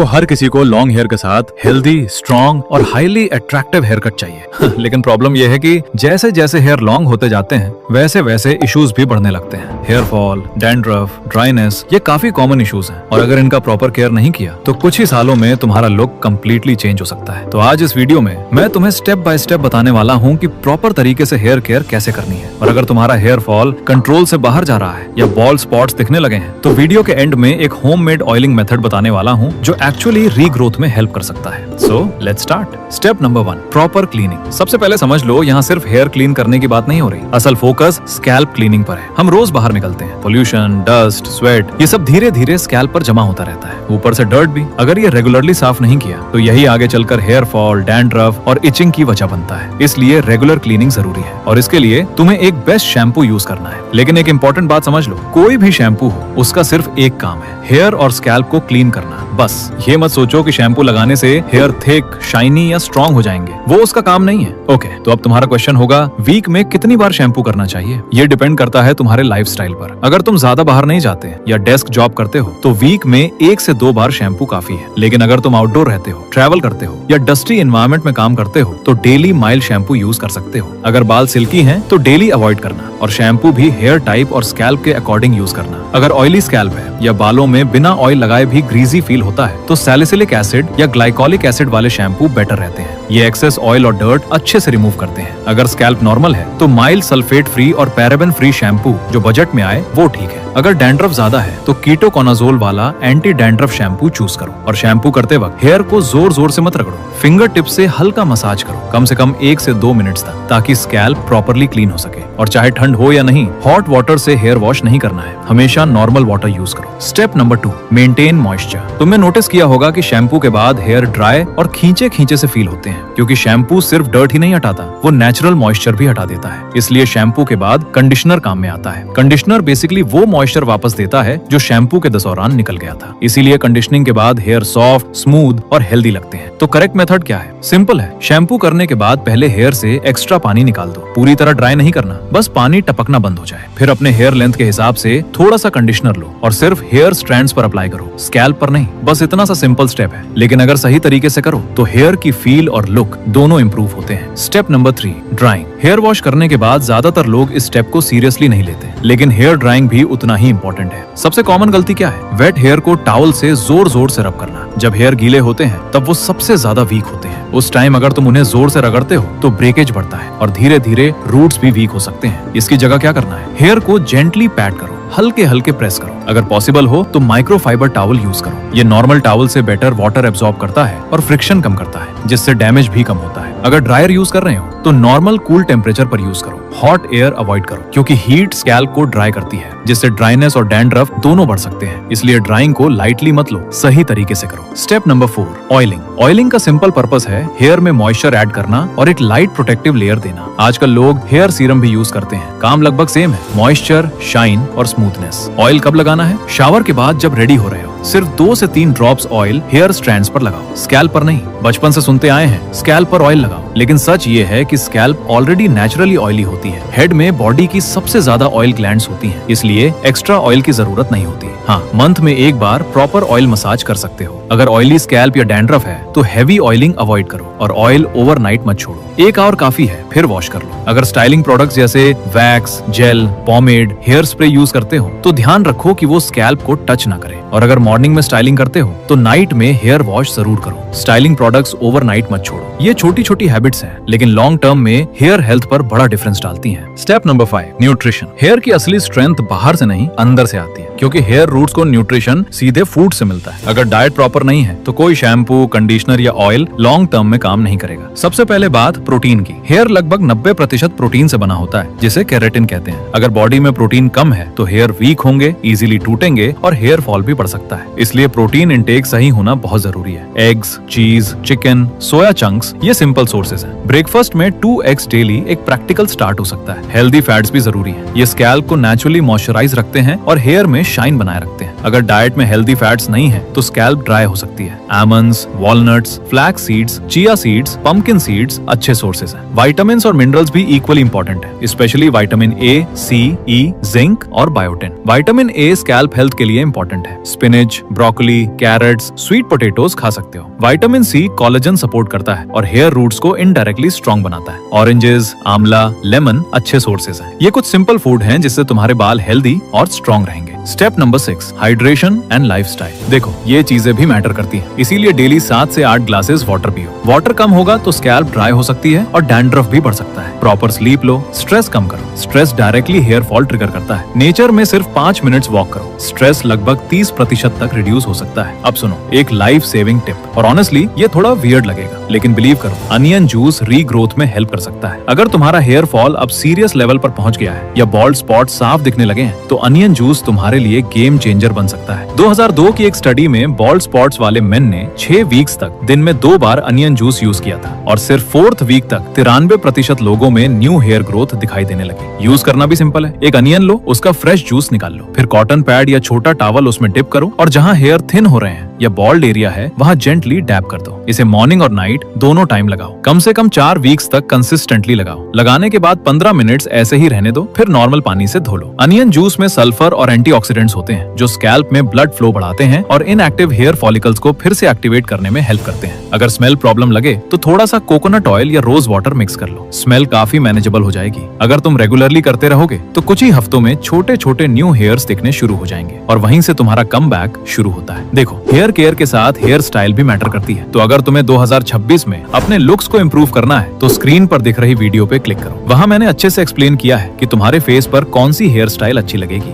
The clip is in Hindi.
देखो, हर किसी को लॉन्ग हेयर के साथ हेल्दी, स्ट्रॉन्ग और हाईली अट्रैक्टिव हेयर कट चाहिए लेकिन प्रॉब्लम यह है कि जैसे जैसे हेयर लॉन्ग होते जाते हैं वैसे वैसे इश्यूज भी बढ़ने लगते हैं। हेयर फॉल, डैंड्रफ, ड्राइनेस, ये काफी कॉमन इश्यूज हैं और अगर इनका प्रॉपर केयर नहीं किया तो कुछ ही सालों में तुम्हारा लुक कंप्लीटली चेंज हो सकता है। तो आज इस वीडियो में मैं तुम्हें स्टेप बाय स्टेप बताने वाला हूँ कि प्रॉपर तरीके से हेयर केयर कैसे करनी है। और अगर तुम्हारा हेयर फॉल कंट्रोल से बाहर जा रहा है या बॉल स्पॉट्स दिखने लगे हैं तो वीडियो के एंड में एक होममेड ऑयलिंग मेथड बताने वाला हूँ जो एक्चुअली रीग्रोथ में हेल्प कर सकता है। So let's start. Step number 1, proper cleaning. सबसे पहले समझ लो, यहाँ सिर्फ हेयर क्लीन करने की बात नहीं हो रही, असल फोकस स्कैल्प क्लीनिंग पर है। हम रोज बाहर निकलते हैं, पोल्यूशन, डस्ट, स्वेट, ये सब धीरे धीरे स्कैल्प पर जमा होता रहता है, ऊपर से डर्ट भी। अगर ये रेगुलरली साफ नहीं किया तो यही आगे चलकर हेयर फॉल, डैंड्रफ और इचिंग की वजह बनता है। इसलिए रेगुलर क्लीनिंग जरूरी है और इसके लिए तुम्हें एक बेस्ट शैम्पू यूज करना है। लेकिन एक इंपॉर्टेंट बात समझ लो, कोई भी शैम्पू हो उसका सिर्फ एक काम है, हेयर और स्कैल्प को क्लीन करना। बस ये मत सोचो कि शैम्पू लगाने से हेयर थिक, शाइनी या स्ट्रॉन्ग हो जाएंगे, वो उसका काम नहीं है। ओके, तो अब तुम्हारा क्वेश्चन होगा, वीक में कितनी बार शैम्पू करना चाहिए? ये डिपेंड करता है तुम्हारे लाइफस्टाइल पर। अगर तुम ज्यादा बाहर नहीं जाते या डेस्क जॉब करते हो तो वीक में 1 से 2 बार शैम्पू काफी है। लेकिन अगर तुम आउटडोर रहते हो, ट्रैवल करते हो या डस्टी एनवायरनमेंट में काम करते हो तो डेली माइल्ड शैम्पू यूज कर सकते हो। अगर बाल सिल्की हैं तो डेली अवॉइड करना और शैम्पू भी हेयर टाइप और स्कैल्प के अकॉर्डिंग यूज करना। अगर ऑयली स्कैल्प है या बालों में बिना ऑयल लगाए भी ग्रीजी फील होता है तो सैलिसिलिक एसिड या ग्लाइकोलिक एसिड वाले शैम्पू बेटर रहते हैं। ये एक्सेस ऑयल और डर्ट अच्छे से रिमूव करते हैं। अगर स्कैल्प नॉर्मल है तो माइल्ड सल्फेट फ्री और पैराबेन फ्री शैम्पू जो बजट में आए वो ठीक है। अगर डैंड्रफ ज्यादा है तो कीटोकोनाजोल वाला एंटी डैंड्रफ शैम्पू चूज करो और शैम्पू करते वक्त हेयर को जोर जोर से मत रगड़ो, फिंगर टिप से हल्का मसाज करो, कम से कम 1 से 2 मिनट्स तक, ताकि स्कैल्प प्रॉपरली क्लीन हो सके। और चाहे ठंड हो या नहीं, हॉट वाटर से हेयर वॉश नहीं करना है, हमेशा नॉर्मल वाटर यूज करो। Step number 2, maintain moisture. तुमने नोटिस किया होगा कि शैम्पू के बाद हेयर ड्राई और खींचे खींचे से फील होते हैं, क्योंकि शैम्पू सिर्फ डर्ट ही नहीं हटाता, वो नेचुरल मॉइस्चर भी हटा देता है। इसलिए शैम्पू के बाद कंडीशनर काम में आता है। कंडीशनर बेसिकली वो मॉइस्चर वापस देता है जो शैम्पू के दौरान निकल गया था। इसीलिए कंडीशनिंग के बाद हेयर सॉफ्ट, स्मूथ और हेल्दी लगते हैं। तो करेक्ट मेथड क्या है? सिंपल है, शैम्पू करने के बाद पहले हेयर से एक्स्ट्रा पानी निकाल दो। पूरी तरह ड्राई नहीं करना, बस पानी टपकना बंद हो जाए। फिर अपने हेयर लेंथ के हिसाब से थोड़ा सा कंडीशनर लो और सिर्फ हेयर स्ट्रैंड्स पर अप्लाई करो, स्कैल्प पर नहीं। बस इतना सा सिंपल स्टेप है, लेकिन अगर सही तरीके से करो तो हेयर की फील और लुक दोनों इंप्रूव होते हैं। Step number 3, drying. Hair wash करने के बाद ज्यादातर लोग इस स्टेप को सीरियसली नहीं लेते, लेकिन हेयर ड्राइंग भी उतना ही इंपॉर्टेंट है। सबसे कॉमन गलती क्या है? वेट हेयर को टॉवल से जोर जोर से रब करना। जब हेयर गीले होते हैं तब वो सबसे ज्यादा वीक होते हैं। उस टाइम अगर तुम उन्हें जोर से रगड़ते हो तो ब्रेकेज बढ़ता है और धीरे धीरे रूट्स भी वीक हो सकते हैं। इसकी जगह क्या करना है? हेयर को जेंटली पैट करो, हल्के हल्के प्रेस करो। अगर पॉसिबल हो तो माइक्रोफाइबर टॉवल यूज करो। ये नॉर्मल टॉवल से बेटर वाटर एब्जॉर्ब करता है और फ्रिक्शन कम करता है, जिससे डैमेज भी कम होता है। अगर ड्रायर यूज कर रहे हो तो नॉर्मल कूल टेम्परेचर पर यूज करो, हॉट एयर अवॉइड करो, क्योंकि हीट स्कैल्प को ड्राई करती है, जिससे ड्राइनेस और डैंड्रफ दोनों बढ़ सकते हैं। इसलिए ड्राइंग को लाइटली मत लो, सही तरीके से करो। Step number 4, oiling. ऑयलिंग का सिंपल पर्पस है हेयर में मॉइस्चर ऐड करना और एक लाइट प्रोटेक्टिव लेयर देना। आजकल लोग हेयर सीरम भी यूज करते हैं, काम लगभग सेम है, मॉइस्चर, शाइन और स्मूथनेस। ऑयल कब लगाना है? शावर के बाद जब रेडी हो रहे हो। सिर्फ 2 से 3 ड्रॉप्स ऑयल हेयर स्ट्रैंड्स पर लगाओ, स्कैल्प पर नहीं। बचपन से सुनते आए हैं स्कैल्प पर ऑयल लगाओ, लेकिन सच ये है कि स्कैल्प ऑलरेडी नेचुरली ऑयली होती है। हेड में बॉडी की सबसे ज्यादा ऑयल ग्लैंड्स होती हैं, इसलिए एक्स्ट्रा ऑयल की जरूरत नहीं होती। हाँ, मंथ में 1 बार प्रॉपर ऑयल मसाज कर सकते हो। अगर ऑयली स्कैल्प या डैंड्रफ है तो हैवी ऑयलिंग अवॉइड करो और ऑयल ओवरनाइट मत छोड़ो। 1 आवर काफी है, फिर वॉश कर लो। अगर स्टाइलिंग प्रोडक्ट्स जैसे wax, gel, pomade, hair spray use करते हो तो ध्यान रखो कि वो स्कैल्प को टच ना करे। और अगर मॉर्निंग में स्टाइलिंग करते हो तो नाइट में हेयर वॉश जरूर करो। स्टाइलिंग प्रोडक्ट्स ओवरनाइट मत छोड़ो। ये छोटी छोटी हैबिट्स हैं, लेकिन लॉन्ग टर्म में हेयर हेल्थ पर बड़ा डिफरेंस डालती हैं। Step number 5, nutrition. हेयर की असली स्ट्रेंथ बाहर से नहीं, अंदर से आती है, क्योंकि हेयर रूट्स को न्यूट्रिशन सीधे फूड से मिलता है। अगर डाइट प्रॉपर नहीं है तो कोई शैम्पू, कंडीशनर या ऑयल लॉन्ग टर्म में काम नहीं करेगा। सबसे पहले बात प्रोटीन की। हेयर लगभग 90% प्रोटीन से बना होता है, जिसे केराटिन कहते हैं। अगर बॉडी में प्रोटीन कम है तो हेयर वीक होंगे, इजीली टूटेंगे और हेयर फॉल भी बढ़ सकता है। इसलिए प्रोटीन इंटेक सही होना बहुत जरूरी है। एग्स, चीज, चिकन, सोया चंक्स, ये सिंपल सोर्सेज सोर्सेज हैं। ब्रेकफास्ट में 2 एग्स डेली एक प्रैक्टिकल स्टार्ट हो सकता है। हेल्दी फैट्स भी जरूरी हैं। ये स्कैल्प को नेचुरली मॉइस्चराइज रखते हैं और हेयर में शाइन बनाए रखते हैं। अगर डाइट में हेल्दी फैट्स नहीं है तो स्कैल्प ड्राई हो सकती है। Almonds, walnuts, flax seeds, chia seeds, pumpkin seeds अच्छे सोर्सेज हैं। विटामिन्स और मिनरल्स भी इक्वली इंपॉर्टेंट है, specially vitamin A, C, E, zinc और biotin. Vitamin A scalp health के लिए इंपॉर्टेंट है। Spinach, broccoli, carrots, sweet potatoes खा सकते हो। विटामिन सी कोलेजन सपोर्ट करता है और हेयर रूट्स को इनडायरेक्टली स्ट्रॉन्ग बनाता है। ऑरेंजेस, आंवला, लेमन अच्छे सोर्सेज हैं। ये कुछ सिंपल फूड हैं जिससे तुम्हारे बाल हेल्दी और स्ट्रॉन्ग रहेंगे। Step number 6, hydration and lifestyle. देखो ये चीजें भी मैटर करती हैं, इसीलिए डेली 7 से 8 ग्लासेस वाटर पियो। वाटर कम होगा तो स्कैल्प ड्राई हो सकती है और डैंड्रफ भी बढ़ सकता है। प्रॉपर स्लीप लो, स्ट्रेस कम करो। Stress directly hair fall trigger करता है। नेचर में सिर्फ 5 मिनट्स वॉक करो, स्ट्रेस लगभग 30% तक रिड्यूस हो सकता है। अब सुनो एक लाइफ सेविंग टिप, और ऑनेस्टली ये थोड़ा वियर्ड लगेगा, लेकिन बिलीव करो अनियन जूस रीग्रोथ में हेल्प कर सकता है। अगर तुम्हारा हेयर फॉल अब सीरियस लेवल पर पहुंच गया है या बॉल्ड स्पॉट साफ दिखने लगे हैं तो अनियन जूस तुम्हारे लिए गेम चेंजर बन सकता है। 2002 की एक स्टडी में बॉल्ड स्पॉट्स वाले मेन ने 6 वीक्स तक दिन में 2 बार अनियन जूस यूज किया था और सिर्फ 4th वीक तक 93% लोगों में न्यू हेयर ग्रोथ दिखाई देने लगी। यूज करना भी सिंपल है। एक अनियन लो, उसका फ्रेश जूस निकाल लो, फिर कॉटन पैड या छोटा टॉवल उसमें डिप करो और जहाँ हेयर थिन हो रहे हैं या बॉल्ड एरिया है वहाँ जेंटली डैप कर दो। इसे मॉर्निंग और नाइट दोनों टाइम लगाओ। कम से कम 4 वीक्स तक कंसिस्टेंटली लगाओ। लगाने के बाद 15 मिनट्स ऐसे ही रहने दो, फिर नॉर्मल पानी से धो लो। अनियन जूस में सल्फर और एंटीऑक्सीडेंट्स होते हैं जो स्कैल्प में ब्लड फ्लो बढ़ाते हैं और इनएक्टिव हेयर फॉलिकल्स को फिर से एक्टिवेट करने में हेल्प करते हैं। अगर स्मेल प्रॉब्लम लगे तो थोड़ा सा कोकोनट ऑयल या रोज वाटर मिक्स कर लो, स्मेल काफी मैनेजेबल हो जाएगी। अगर तुम रेगुलरली करते रहोगे तो कुछ ही हफ्तों में छोटे छोटे न्यू हेयर्स दिखने शुरू हो जाएंगे और वहीं से तुम्हारा कमबैक शुरू होता है। देखो हेयर केयर के साथ हेयर स्टाइल भी मैटर करती है, तो अगर तुम्हें 2026 में अपने लुक्स को इम्प्रूव करना है तो स्क्रीन पर दिख रही वीडियो पे क्लिक करो। वहाँ मैंने अच्छे से एक्सप्लेन किया है कि तुम्हारे फेस पर कौन सी हेयर स्टाइल अच्छी लगेगी।